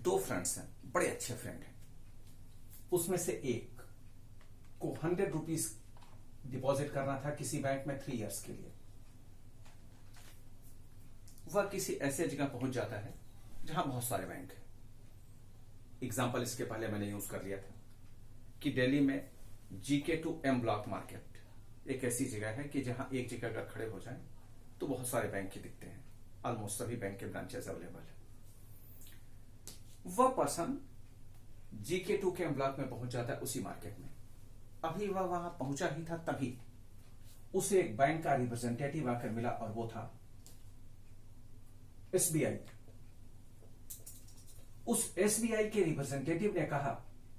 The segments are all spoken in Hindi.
दो फ्रेंड्स हैं, बड़े अच्छे फ्रेंड हैं। उसमें से एक को 100 रुपीज डिपॉजिट करना था किसी बैंक में 3 इयर्स के लिए। वह किसी ऐसे जगह पहुंच जाता है जहां बहुत सारे बैंक हैं। एग्जाम्पल इसके पहले मैंने यूज कर लिया था कि दिल्ली में GK two M block market एक ऐसी जगह है कि जहां एक जगह अगर खड़े हो जाएं तो बहुत सारे बैंक ही दिखते हैं। ऑलमोस्ट सभी बैंक के ब्रांचेस अवेलेबल है। वह पर्सन जीके टू के एम ब्लॉक में पहुंच जाता है उसी मार्केट में। अभी वह वहां पहुंचा ही था तभी उसे एक बैंक का रिप्रेजेंटेटिव आकर मिला और वो था एसबीआई। उस एसबीआई के रिप्रेजेंटेटिव ने कहा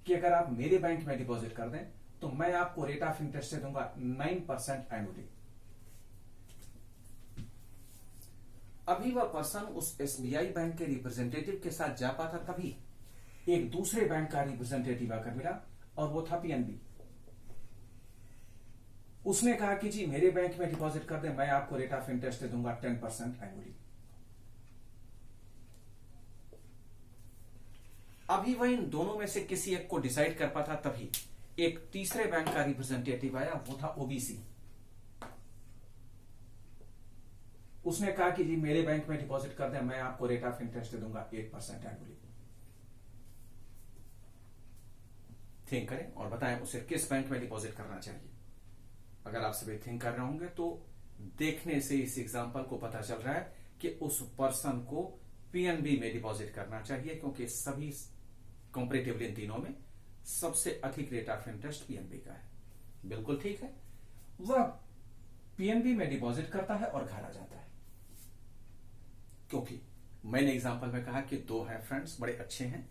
कि अगर आप मेरे बैंक में डिपॉजिट कर दें तो मैं आपको रेट ऑफ इंटरेस्ट दूंगा 9% एनुअली। अभी वह पर्सन उस एसबीआई बैंक के रिप्रेजेंटेटिव के साथ जा पाता तभी एक दूसरे बैंक का रिप्रेजेंटेटिव आकर मिला और वो था पीएनबी। उसने कहा कि जी मेरे बैंक में डिपॉजिट कर दें, मैं आपको रेट ऑफ इंटरेस्ट दूंगा 10% एनुअली। अभी वह इन दोनों में से किसी एक को डिसाइड कर पाता तभी एक तीसरे बैंक का रिप्रेजेंटेटिव आया, वो था ओबीसी। उसने कहा कि जी मेरे बैंक में डिपॉजिट कर दें, मैं आपको रेट ऑफ इंटरेस्ट दूंगा 8% एनुअली। थिंक करें और बताएं उसे किस बैंक में डिपॉजिट करना चाहिए। अगर आप सभी थिंक कर रहे होंगे तो देखने से इस एग्जांपल को पता चल रहा है कि उस पर्सन को पीएनबी में डिपॉजिट करना चाहिए, क्योंकि सभी कंपैरेटिवली इन तीनों में सबसे अधिक रेट ऑफ इंटरेस्ट पीएनबी का है। बिल्कुल ठीक है। वह पीएनबी में डिपॉजिट करता है और घर आ जाता है, क्योंकि मैंने एग्जांपल में कहा कि दो हैं फ्रेंड्स, बड़े अच्छे हैं।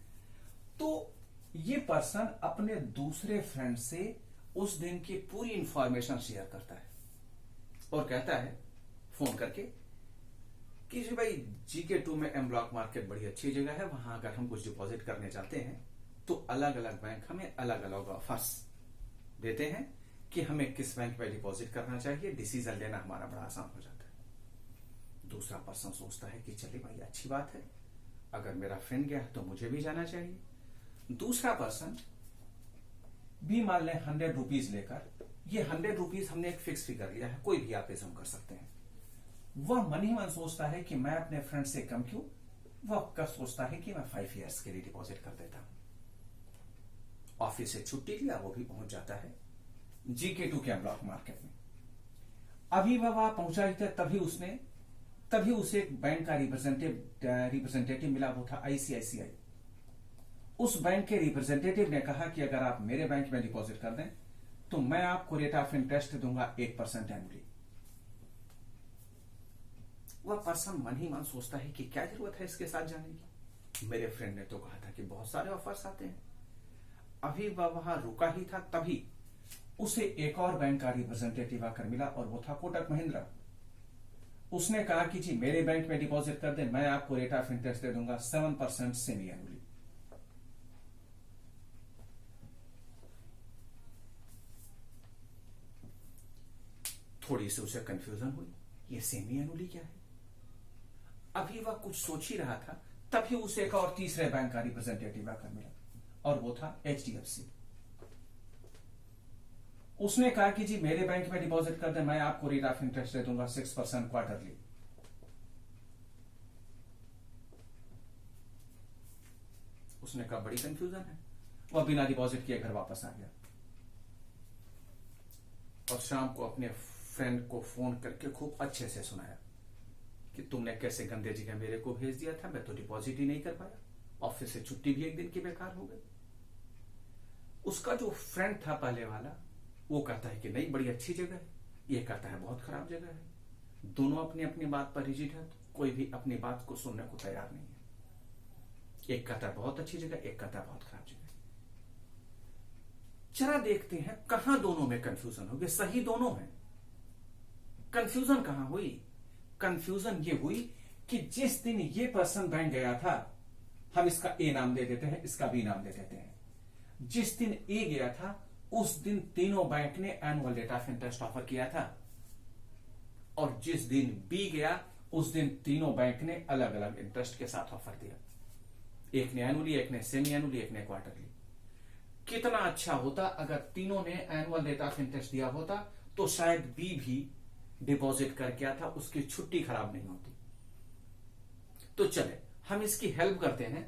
तो ये पर्सन अपने दूसरे फ्रेंड से उस दिन की पूरी इंफॉर्मेशन शेयर करता है और कहता है फोन करके कि जी भाई जीके 2 में एम ब्लॉक मार्केट बड़ी अच्छी जगह है, वहां अगर हम कुछ डिपॉजिट करने जाते हैं तो अलग अलग बैंक हमें अलग अलग ऑफर्स देते हैं कि हमें किस बैंक में डिपॉजिट करना चाहिए। डिसीजन लेना हमारा बड़ा आसान हो जाता है। दूसरा पर्सन सोचता है कि चलिए भाई अच्छी बात है, अगर मेरा फ्रेंड गया तो मुझे भी जाना चाहिए। दूसरा पर्सन भी मान लें 100 रुपीज लेकर, ये 100 रुपीज हमने एक फिक्स फिगर लिया है, कोई भी आप एज्यूम कर सकते हैं। वह मन ही मन सोचता है कि मैं अपने फ्रेंड से कम क्यों, वह कर सोचता है कि मैं 5 इयर्स के लिए डिपॉजिट कर देता हूं। ऑफिस से छुट्टी लिया, वो भी पहुंच जाता है जीके 2 के ब्लॉक मार्केट में। अभी वह वहां पहुंचा ही था तभी उसे एक बैंक का रिप्रेजेंटेटिव मिला, वो था आईसीआईसीआई। उस बैंक के रिप्रेजेंटेटिव ने कहा कि अगर आप मेरे बैंक में डिपॉजिट कर दें तो मैं आपको रेट ऑफ इंटरेस्ट दूंगा 8% एनुअली। वह पर्सन मन ही मन सोचता है कि क्या जरूरत है इसके साथ जाने की, मेरे फ्रेंड ने तो कहा था कि बहुत सारे ऑफर्स आते हैं। अभी वह वहां रुका ही था तभी उसे एक और बैंक का रिप्रेजेंटेटिव आकर मिला और वो था कोटक महिंद्रा। उसने कहा कि जी मेरे बैंक में डिपॉजिट कर दें, मैं आपको रेट ऑफ इंटरेस्ट दे दूंगा 7% सेमी एनुअली। थोड़ी सी उसे कंफ्यूजन हुई, ये सेमी एनुअली क्या है। अभी वह कुछ सोच ही रहा था तभी उसे एक और तीसरे बैंक का रिप्रेजेंटेटिव आकर मिला और वो था एचडीएफसी। उसने कहा कि जी मेरे बैंक में डिपॉजिट कर दे, मैं आपको रेट ऑफ इंटरेस्ट दे दूंगा 6% क्वार्टरली। उसने कहा बड़ी कंफ्यूजन है। वह बिना डिपॉजिट किए घर वापस आ गया और शाम को अपने फ्रेंड को फोन करके खूब अच्छे से सुनाया कि तुमने कैसे गंदे जगह मेरे को भेज दिया था, मैं तो डिपॉजिट ही नहीं कर पाया, ऑफिस से छुट्टी भी एक दिन की बेकार हो गई। उसका जो फ्रेंड था पहले वाला, वो कहता है कि नहीं बड़ी अच्छी जगह है, ये कहता है बहुत खराब जगह है। दोनों अपनी अपनी बात पर रिजिड है, कोई भी अपनी बात को सुनने को तैयार नहीं है। एक कहता है बहुत अच्छी जगह, एक कहता है बहुत खराब जगह। जरा देखते हैं कहां दोनों में कंफ्यूजन हो गई। सही दोनों है, कंफ्यूजन कहां हुई? कंफ्यूजन ये हुई कि जिस दिन ये पर्सन बैंक गया था, हम इसका ए नाम दे देते हैं, इसका बी नाम दे देते हैं। जिस दिन ए गया था उस दिन तीनों बैंक ने annual rate of interest offer किया था, और जिस दिन बी गया उस दिन तीनों बैंक ने अलग अलग इंटरेस्ट के साथ ऑफर दिया। एक ने एनुअली, एक ने सेमी एनुअली, एक ने क्वार्टरली। कितना अच्छा होता अगर तीनों ने एनुअल रेट ऑफ इंटरेस्ट दिया होता, तो शायद बी भी डिपॉजिट करके आता, उसकी छुट्टी खराब नहीं होती। तो चले हम इसकी हेल्प करते हैं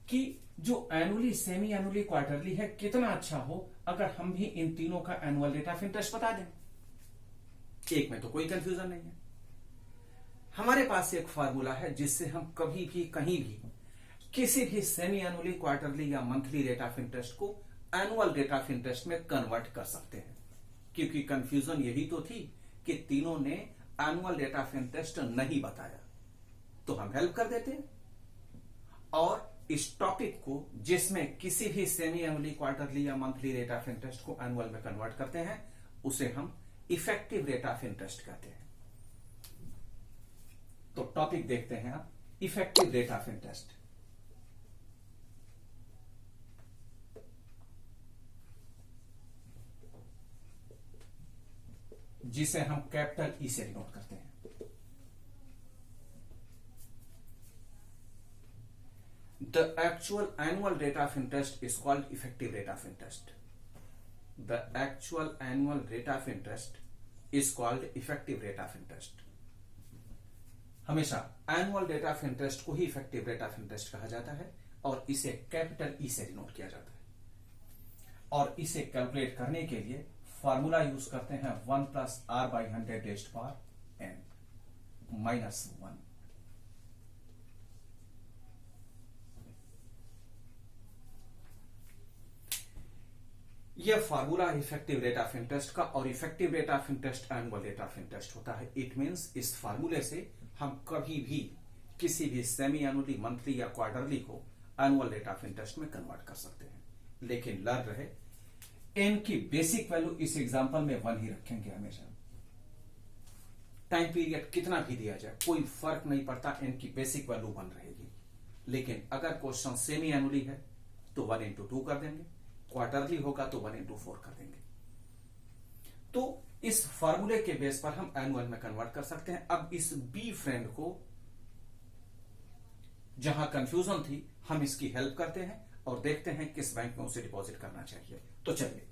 कि जो एनुअली, सेमी एनुअली, क्वार्टरली है, कितना अच्छा हो अगर हम भी इन तीनों का एनुअल रेट ऑफ इंटरेस्ट बता दें। एक में तो कोई कंफ्यूजन नहीं है। हमारे पास एक फार्मूला है जिससे हम कभी भी कहीं भी किसी भी सेमी एनुअली, क्वार्टरली या मंथली रेट ऑफ इंटरेस्ट को एनुअल रेट ऑफ इंटरेस्ट में कन्वर्ट कर सकते हैं। क्योंकि कंफ्यूजन यही तो थी कि तीनों ने एनुअल रेट ऑफ इंटरेस्ट नहीं बताया, तो हम हेल्प कर देते हैं और इस टॉपिक को जिसमें किसी भी सेमी एनुअली, क्वार्टरली या मंथली रेट ऑफ इंटरेस्ट को एनुअल में कन्वर्ट करते हैं, उसे हम इफेक्टिव रेट ऑफ इंटरेस्ट कहते हैं। तो टॉपिक देखते हैं आप, इफेक्टिव रेट ऑफ इंटरेस्ट। जिसे हम कैपिटल ई से डिनोट करते हैं। The actual annual rate of interest is called effective rate of interest. The actual annual rate of interest is called effective rate of interest. हमेशा एनुअल रेट ऑफ इंटरेस्ट को ही इफेक्टिव रेट ऑफ इंटरेस्ट कहा जाता है और इसे कैपिटल ई से डिनोट किया जाता है। और इसे कैलकुलेट करने के लिए फॉर्मूला यूज करते हैं 1 plus R by 100 raised power N minus 1। यह formula effective rate of interest का, और effective rate of interest annual rate of interest होता है। इट मींस इस फार्मूले से हम कभी भी किसी भी सेमी एनुअली, मंथली या क्वार्टरली को एनुअल रेट ऑफ इंटरेस्ट में कन्वर्ट कर सकते हैं। लेकिन लर्न रहे, एन की बेसिक वैल्यू इस एग्जांपल में 1 ही रखेंगे हमेशा। टाइम पीरियड कितना भी दिया जाए कोई फर्क नहीं पड़ता, एन की बेसिक वैल्यू 1 रहेगी। लेकिन अगर क्वेश्चन सेमी एनुअली है तो 1 into 2 कर देंगे, क्वार्टरली होगा तो 1 into 4 कर देंगे। तो इस फॉर्मूले के बेस पर हम एनुअल में कन्वर्ट कर सकते हैं। अब इस बी फ्रेंड को जहां कंफ्यूजन थी, हम इसकी हेल्प करते हैं और देखते हैं किस बैंक में उसे डिपॉजिट करना चाहिए। तो चलिए,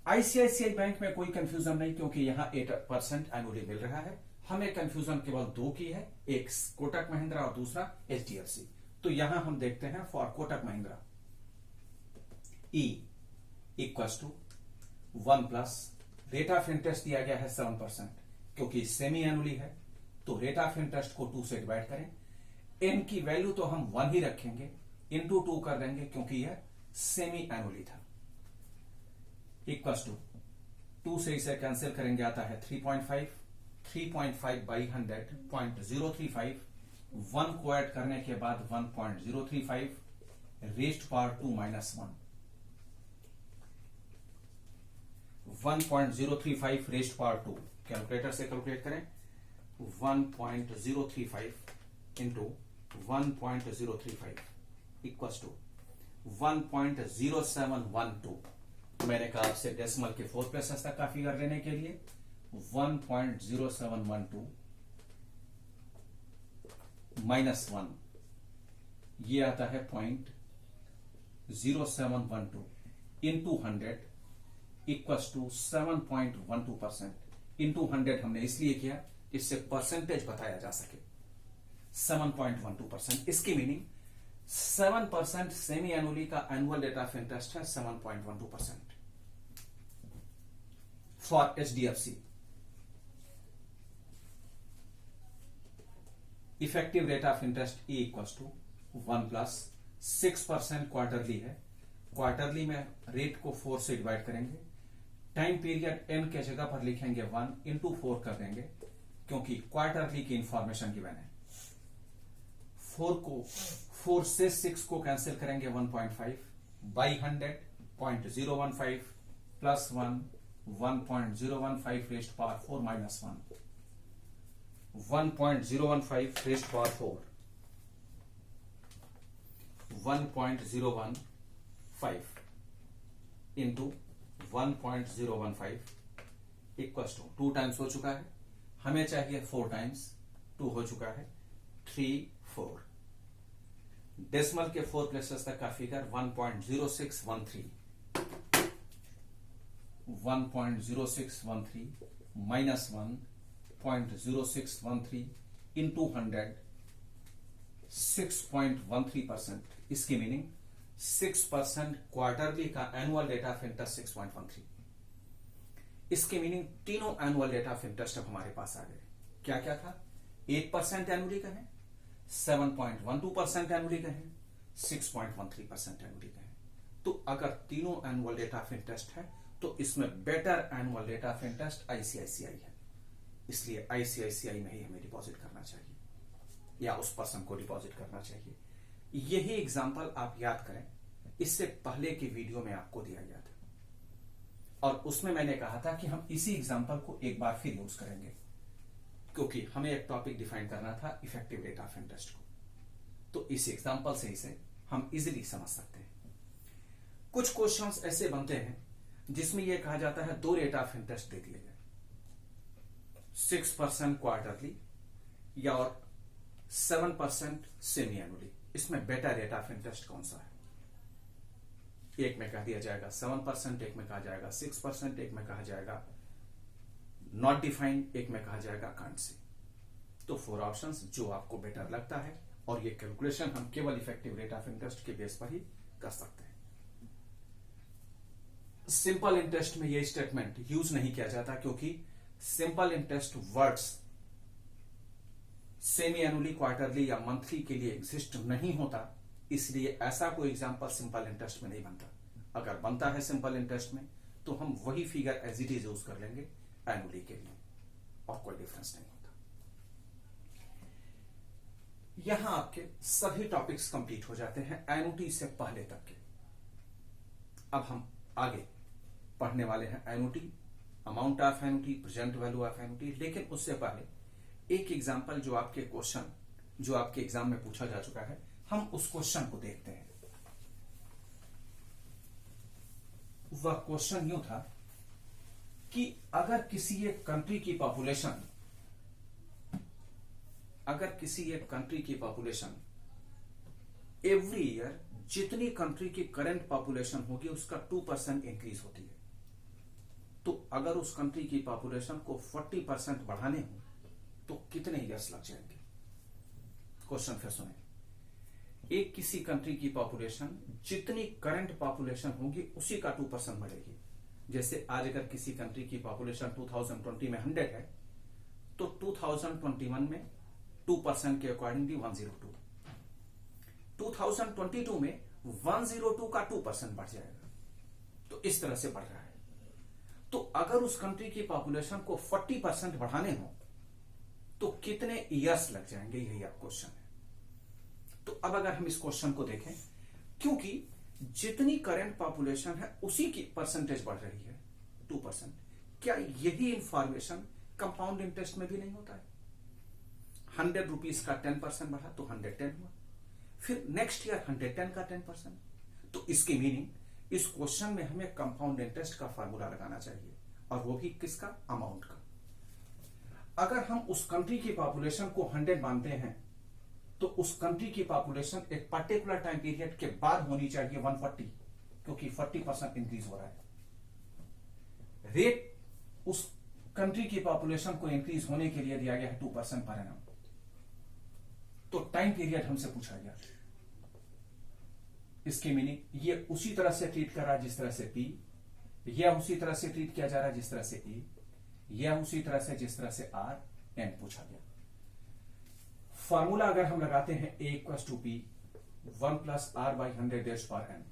आईसीआईसीआई बैंक में कोई कंफ्यूजन नहीं क्योंकि यहां 8% एनुअली मिल रहा है। हमें कंफ्यूजन केवल 2 की है, एक कोटक महिंद्रा और दूसरा एचडीएफसी। तो यहां हम देखते हैं for Kotak Mahindra E equals to 1 plus rate of interest दिया गया है 7%, क्योंकि सेमी एनुअली है तो रेट ऑफ इंटरेस्ट को 2 से डिवाइड करें। एन की वैल्यू तो हम 1 ही रखेंगे, इंटू 2 कर देंगे क्योंकि यह सेमी एनुअली था। इक्वल्स टू 2 से इसे कैंसिल करेंगे, आता है 3.5, 3.5 बाई 100 0.035, 1 को ऐड करने के बाद 1.035 raised power 2 minus 1, 1.035 raised power 2। Calculator से कैलकुलेट करें, 1.035 इंटू 1.035 इक्वल्स टू 1.0712। मैंने कहा आपसे डेसिमल के 4 प्लेसेस तक का फिगर लेने के लिए 1.0712 माइनस 1, ये आता है 0.0712 इंटू 100 इक्वल्स टू 7.12%। इंटू 100 हमने इसलिए किया इससे परसेंटेज बताया जा सके। 7.12%, इसकी मीनिंग 7% सेमी एनुअली का एनुअल रेट ऑफ इंटरेस्ट है 7.12% for HDFC. Effective rate of interest E equals to 1 plus 6% quarterly है, क्वार्टरली में रेट को 4 से डिवाइड करेंगे, टाइम पीरियड एन के जगह पर लिखेंगे 1 इंटू 4 कर देंगे क्योंकि क्वार्टरली की इंफॉर्मेशन गिवन है। 4 से 6 को कैंसिल करेंगे 1.5 by 100 0.015 plus 1 1.015 raised power 4 minus 1 1.015 raised power 4 1.015 into 1.015 equals to 2 times हो चुका है, हमें चाहिए 4 टाइम्स, 2 हो चुका है 3 4। डेसिमल के 4 प्लेसेस तक का फिगर 1.0613 माइनस 1.0613 इंटू 100 6.13%। इसकी मीनिंग 6% क्वार्टरली का एनुअल रेट ऑफ इंटरेस्ट 6.13। इसकी मीनिंग तीनों एनुअल रेट ऑफ इंटरेस्ट अब हमारे पास आ गए। क्या क्या था? 8% एनुअली का है, 7.12% एनुअली का है, 6.13% एनुअली का है। तो अगर तीनों एनुअल रेट ऑफ इंटरेस्ट है तो इसमें better annual rate of interest ICICI है, इसलिए आईसीआईसीआई में ही हमें डिपॉजिट करना चाहिए या उस पर्सन को डिपॉजिट करना चाहिए। यही एग्जांपल आप याद करें, इससे पहले की वीडियो में आपको दिया गया था और उसमें मैंने कहा था कि हम इसी एग्जांपल को एक बार फिर यूज करेंगे क्योंकि हमें एक टॉपिक डिफाइन करना था इफेक्टिव रेट ऑफ इंटरेस्ट को। तो इस एग्जांपल से इसे हम इजीली समझ सकते हैं। कुछ क्वेश्चंस ऐसे बनते हैं जिसमें यह कहा जाता है 2 रेट ऑफ इंटरेस्ट दे दिए गए, 6% क्वार्टरली या और 7% सेमी एनुअली। इसमें बेटर रेट ऑफ इंटरेस्ट कौन सा है? एक में कह दिया जाएगा 7%, एक में कहा जाएगा 6%, एक में कहा जाएगा नॉट डिफाइंड, एक में कहा जाएगा कांट से। तो 4 ऑप्शंस जो आपको बेटर लगता है, और ये कैलकुलेशन हम केवल इफेक्टिव रेट ऑफ इंटरेस्ट के बेस पर ही कर सकते हैं। सिंपल इंटरेस्ट में ये स्टेटमेंट यूज नहीं किया जाता क्योंकि simple interest words semi annually, quarterly या मंथली के लिए एग्जिस्ट नहीं होता, इसलिए ऐसा कोई एग्जांपल सिंपल इंटरेस्ट में नहीं बनता। अगर बनता है सिंपल इंटरेस्ट में तो हम वही figure as it is use कर लेंगे एनुअली के लिए और कोई डिफरेंस नहीं होता। यहां आपके सभी टॉपिक्स कंप्लीट हो जाते हैं एनुटी से पहले तक के। अब हम आगे पढ़ने वाले हैं annuity, amount of annuity, present value of annuity. लेकिन उससे पहले एक एग्जांपल जो आपके क्वेश्चन जो आपके एग्जाम में पूछा जा चुका है, हम उस क्वेश्चन को देखते हैं। वह क्वेश्चन यूं था कि अगर किसी एक कंट्री की पॉपुलेशन एवरी ईयर जितनी कंट्री की करंट पॉपुलेशन होगी उसका 2% इंक्रीज होती है, तो अगर उस कंट्री की पॉपुलेशन को 40% बढ़ाने हो तो कितने ईयर्स लग जाएंगे? क्वेश्चन फिर सुने। एक किसी कंट्री की पॉपुलेशन जितनी करंट पॉपुलेशन होगी उसी का 2% बढ़ेगी। जैसे आज अगर किसी कंट्री की पॉपुलेशन 2020 में 100 है तो 2021 में 2% के अकॉर्डिंगली 102, 2022 में 102 का 2% बढ़ जाएगा। तो इस तरह से बढ़ रहा है। तो अगर उस कंट्री की पॉपुलेशन को 40% बढ़ाने हो तो कितने ईयर्स लग जाएंगे, यही आप क्वेश्चन है। तो अब अगर हम इस क्वेश्चन को देखें, क्योंकि जितनी करंट पॉपुलेशन है उसी की परसेंटेज बढ़ रही है 2%, क्या यही इंफॉर्मेशन कंपाउंड इंटरेस्ट में भी नहीं होता है? 100 रुपीज का 10% बढ़ा तो 110 हुआ, फिर नेक्स्ट ईयर 110 का 10%। तो इसकी मीनिंग इस क्वेश्चन में हमें कंपाउंड इंटरेस्ट का फार्मूला लगाना चाहिए, और वो भी किसका? अमाउंट का। अगर हम उस कंट्री की पॉपुलेशन को 100 मानते हैं तो उस कंट्री की पॉपुलेशन एक पर्टिकुलर टाइम पीरियड के बाद होनी चाहिए 140, क्योंकि 40% इंक्रीज हो रहा है। रेट उस कंट्री की पॉपुलेशन को इंक्रीज होने के लिए दिया गया है 2% पर एनम। तो टाइम पीरियड हमसे पूछा गया। इसकी मीनिंग ये उसी तरह से ट्रीट कर रहा है जिस तरह से पी, यह उसी तरह से ट्रीट किया जा रहा है जिस तरह से ए, यह उसी तरह से जिस तरह से आर एन पूछा गया। फॉर्मूला अगर हम लगाते हैं A equals to P 1 plus R by 100 dash पर एन,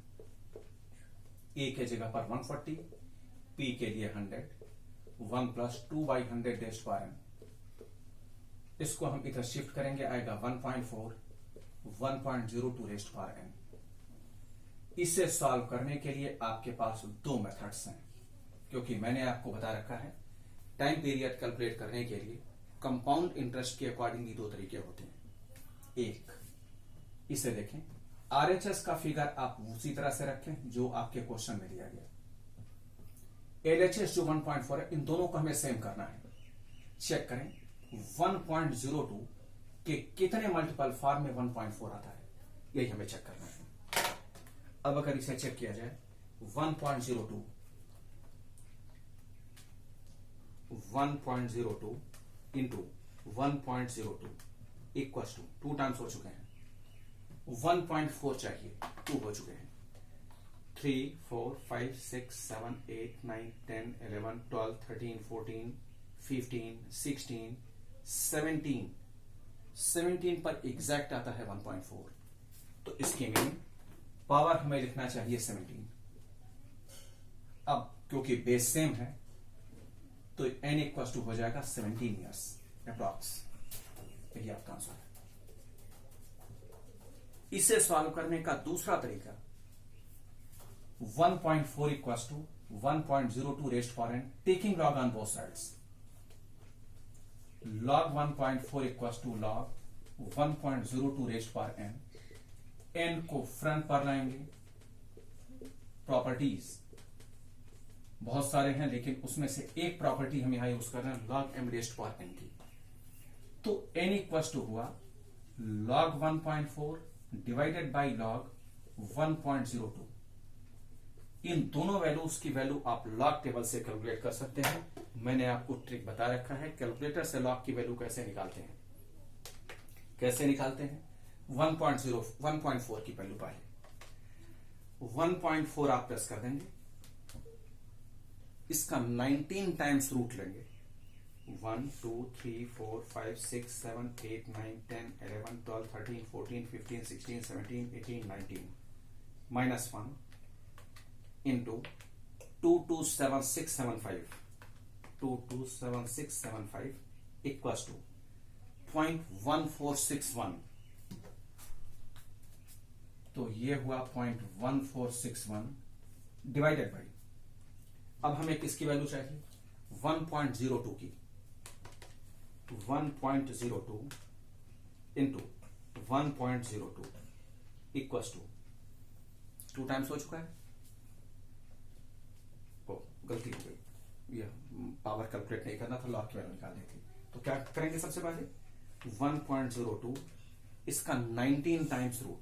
ए के जगह पर 140, पी के लिए 100, 1 प्लस 2 बाई 100 डैश पर एन। इसको हम इधर शिफ्ट करेंगे, आएगा 1.4 1.02 रेस्ट पर एन। इसे सॉल्व करने के लिए आपके पास 2 मेथड्स हैं, क्योंकि मैंने आपको बता रखा है टाइम पीरियड कैलकुलेट करने के लिए कंपाउंड इंटरेस्ट के अकॉर्डिंगली 2 तरीके होते हैं। एक, इसे देखें, आरएचएस का फिगर आप उसी तरह से रखें जो आपके क्वेश्चन में दिया गया। एलएचएस जो 1.4 है, इन दोनों को हमें सेम करना है। चेक करें 1.02 के कितने मल्टीपल फॉर्म में 1.4 आता है। यही हमें चेक करना है। अब अगर इसे चेक किया जाए 1.02 इंटू 1.02 इक्वल्स टू 2 टाइम्स हो चुके हैं, 1.4 चाहिए, 2 हो चुके हैं, 3, 4, 5, 6, 7, 8, 9, 10, 11, 12, 13, 14, 15, 16, 17 पर एग्जैक्ट आता है 1.4। तो इसके मीनिंग पावर हमें लिखना चाहिए 17। अब क्योंकि बेस सेम है तो n इक्वल टू हो जाएगा 17 ईयर्स अप्रॉक्स। यही आपका आंसर है। इसे सॉल्व करने का दूसरा तरीका 1.4 equal to 1.02 raised power n taking log on both sides. log 1.4 equal to log 1.02 raised power n। n को फ्रंट पर लाएंगे। प्रॉपर्टीज बहुत सारे हैं लेकिन उसमें से एक प्रॉपर्टी हम यहां यूज कर रहे हैं log m raised power n की। तो n इक्वल टू हुआ log 1.4 डिवाइडेड बाई log 1.02। इन दोनों वैल्यूज की वैल्यू आप लॉग टेबल से कैलकुलेट कर सकते हैं। मैंने आपको ट्रिक बता रखा है कैलकुलेटर से लॉग की वैल्यू कैसे निकालते हैं। कैसे निकालते हैं? 1.4 की वैल्यू पहले 1.4 आप प्रेस कर देंगे, इसका 19 टाइम्स रूट लेंगे। 1, 2, 3, 4, 5, 6, 7, 8, 9, 10, 11, 12, 13, 14, 15, 16, 17, 18, 19 माइनस 1 इंटू 227675 227,675 इक्वल्स टू 0.1461। तो ये हुआ 0.1461 डिवाइडेड बाई, अब हमें किसकी वैल्यू चाहिए? 1.02 की। 1.02 इंटू 1.02 इक्वल्स टू 2 टाइम्स हो चुका है। गलती हो गई, ये पावर कैलकुलेट नहीं करना था, लॉग की वैल्यू निकालनी थी। तो क्या करेंगे? सबसे पहले 1.02 इसका 19 times root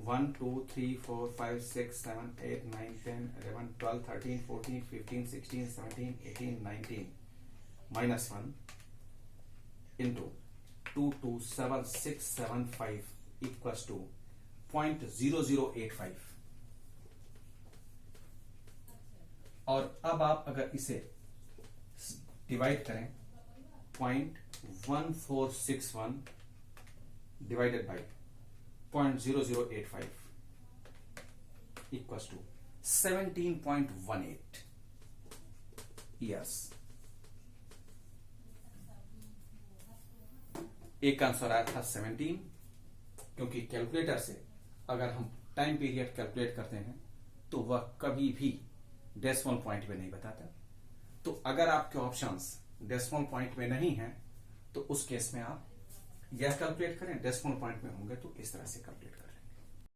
1, 2, 3, 4, 5, 6, 7, 8, 9, 10, 11, 12, 13, 14, 15, 16, 17, 18, 19 minus 1 into 227675 equals to 0.0085। और अब आप अगर इसे डिवाइड करें 0.1461 divided by 0.0085 equals to 17.18 years. एक आंसर आया था 17, क्योंकि कैलकुलेटर से अगर हम टाइम पीरियड कैलकुलेट करते हैं तो वह कभी भी डेसिमल पॉइंट में नहीं बताता। तो अगर आपके ऑप्शंस डेसिमल पॉइंट में नहीं हैं तो उस केस में आप यह कैलकुलेट करें, डेसिमल पॉइंट में होंगे तो इस तरह से कैलकुलेट करें।